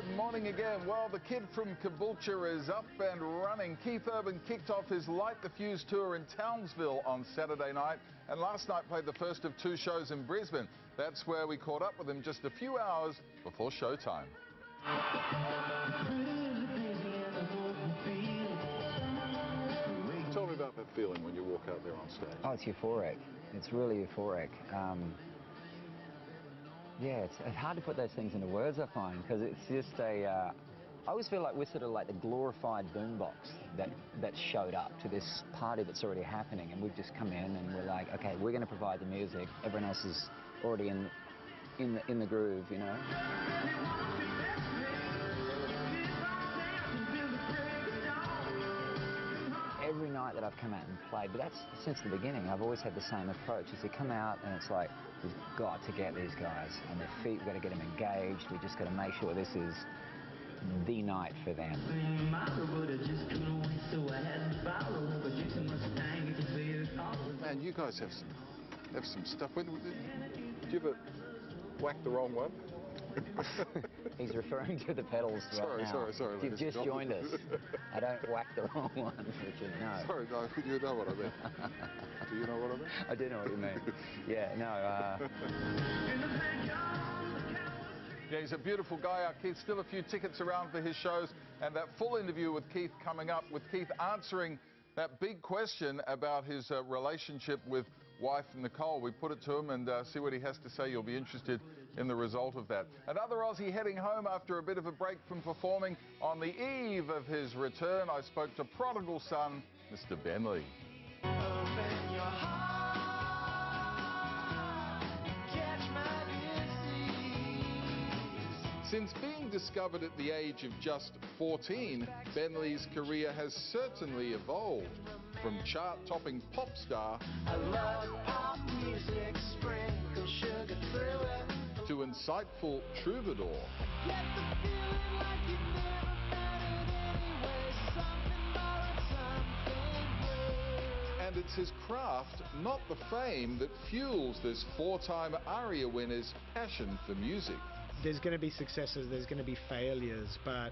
Good morning again. Well, the kid from Caboolture is up and running. Keith Urban kicked off his Light the Fuse tour in Townsville on Saturday night, and last night played the first of 2 shows in Brisbane. That's where we caught up with him just a few hours before showtime. Tell me about that feeling when you walk out there on stage. Oh, it's euphoric. It's really euphoric. Yeah, it's hard to put those things into words, I find, because it's just I always feel like we're sort of like the glorified boombox that showed up to this party that's already happening, and we've just come in and we're like, okay, we're going to provide the music. Everyone else is already in the groove, you know. Every night that I've come out and played, but that's since the beginning, I've always had the same approach, is to come out and it's like, we've got to get these guys on their feet, we've got to get them engaged, we just got to make sure this is the night for them. Man, you guys have some stuff. Did you ever whack the wrong one? He's referring to the pedals right now. Sorry. If you've just joined us, I don't whack the wrong ones, Richard, no. Sorry, no, you know what I mean. Do you know what I mean? I do know what you mean. Yeah, no. Yeah, he's a beautiful guy, our Keith. Still a few tickets around for his shows, and that full interview with Keith coming up, with Keith answering that big question about his relationship with wife Nicole. We put it to him and see what he has to say. You'll be interested in the result of that. Another Aussie heading home after a bit of a break from performing. On the eve of his return, I spoke to prodigal son, Mr. MILEY. Open your heart, catch my disease. Since being discovered at the age of just 14, MILEY's career has certainly evolved. From chart-topping pop star I love pop music, sprinkle sugar through it, to insightful troubadour. Get the feeling like you've never met it anyway, something borrowed, something blue. And it's his craft, not the fame, that fuels this 4-time ARIA winner's passion for music. There's going to be successes, there's going to be failures, but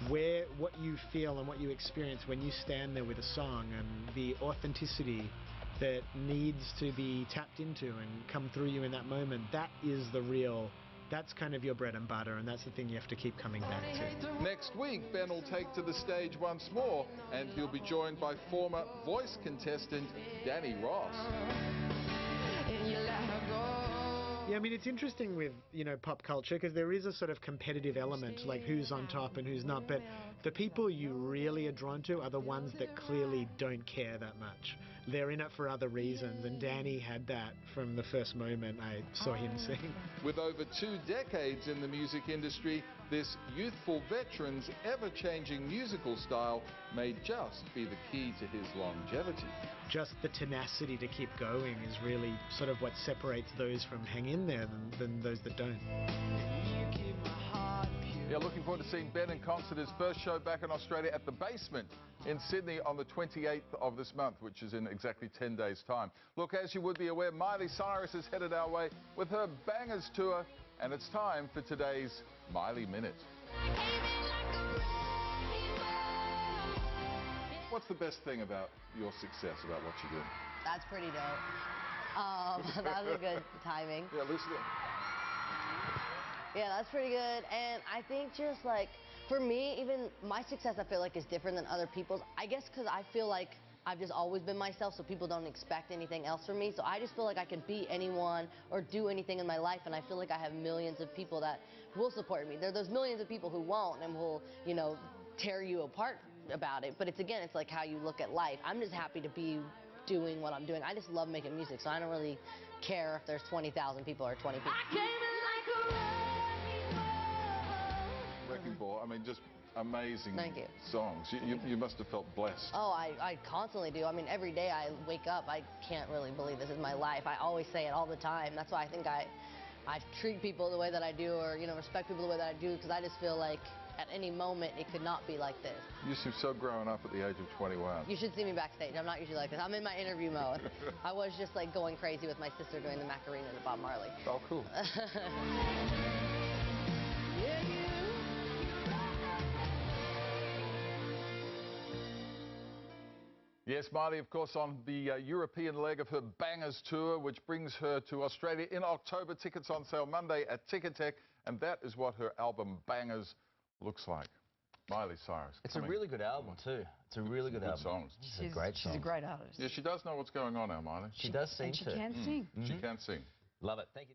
what you feel and what you experience when you stand there with a song, and the authenticity that needs to be tapped into and come through you in that moment, that is that's kind of your bread and butter, and that's the thing you have to keep coming back to. Next week, Ben will take to the stage once more, and he'll be joined by former Voice contestant Danny Ross. Yeah, I mean, it's interesting with, pop culture, because there is a sort of competitive element, like who's on top and who's not, but the people you really are drawn to are the ones that clearly don't care that much. They're in it for other reasons, and Danny had that from the first moment I saw him sing. With over 2 decades in the music industry, this youthful veteran's ever-changing musical style may just be the key to his longevity. Just the tenacity to keep going is really sort of what separates those from hang in there than those that don't. Yeah, looking forward to seeing Ben in concert, his first show back in Australia at the Basement in Sydney on the 28th of this month, which is in exactly 10 days' time. Look, as you would be aware, Miley Cyrus is headed our way with her Bangers tour, and it's time for today's Miley Minute. What's the best thing about your success, about what you're doing? That's pretty dope. That was a good timing. Yeah, listen. Yeah, that's pretty good. And I think just like, for me, even my success I feel like is different than other people's. I guess because I feel like I've just always been myself, so people don't expect anything else from me. So I just feel like I could be anyone or do anything in my life, and I feel like I have millions of people that will support me. There are those millions of people who won't and will, tear you apart about it. But it's like how you look at life. I'm just happy to be doing what I'm doing. I just love making music, so I don't really care if there's 20,000 people or 20 people. Wrecking Ball, I mean, just amazing Thank you. songs. You must have felt blessed. Oh, I constantly do. I mean, every day I wake up, I can't really believe this is my life. I always say it all the time. That's why I think I treat people the way that I do, or, respect people the way that I do, because I just feel like at any moment it could not be like this. You seem so grown up at the age of 21. You should see me backstage. I'm not usually like this. I'm in my interview mode. I was just like going crazy with my sister doing the Macarena to Bob Marley. Oh, cool. Yes, Miley, of course, on the European leg of her Bangers tour, which brings her to Australia in October. Tickets on sale Monday at Ticketek, and that is what her album Bangers looks like. Miley Cyrus. It's a really good album, too. It's a really good album. Songs. She's a great artist. Yeah, she does know what's going on now, Miley. She does seem to. And she can sing. She can sing. Love it. Thank you.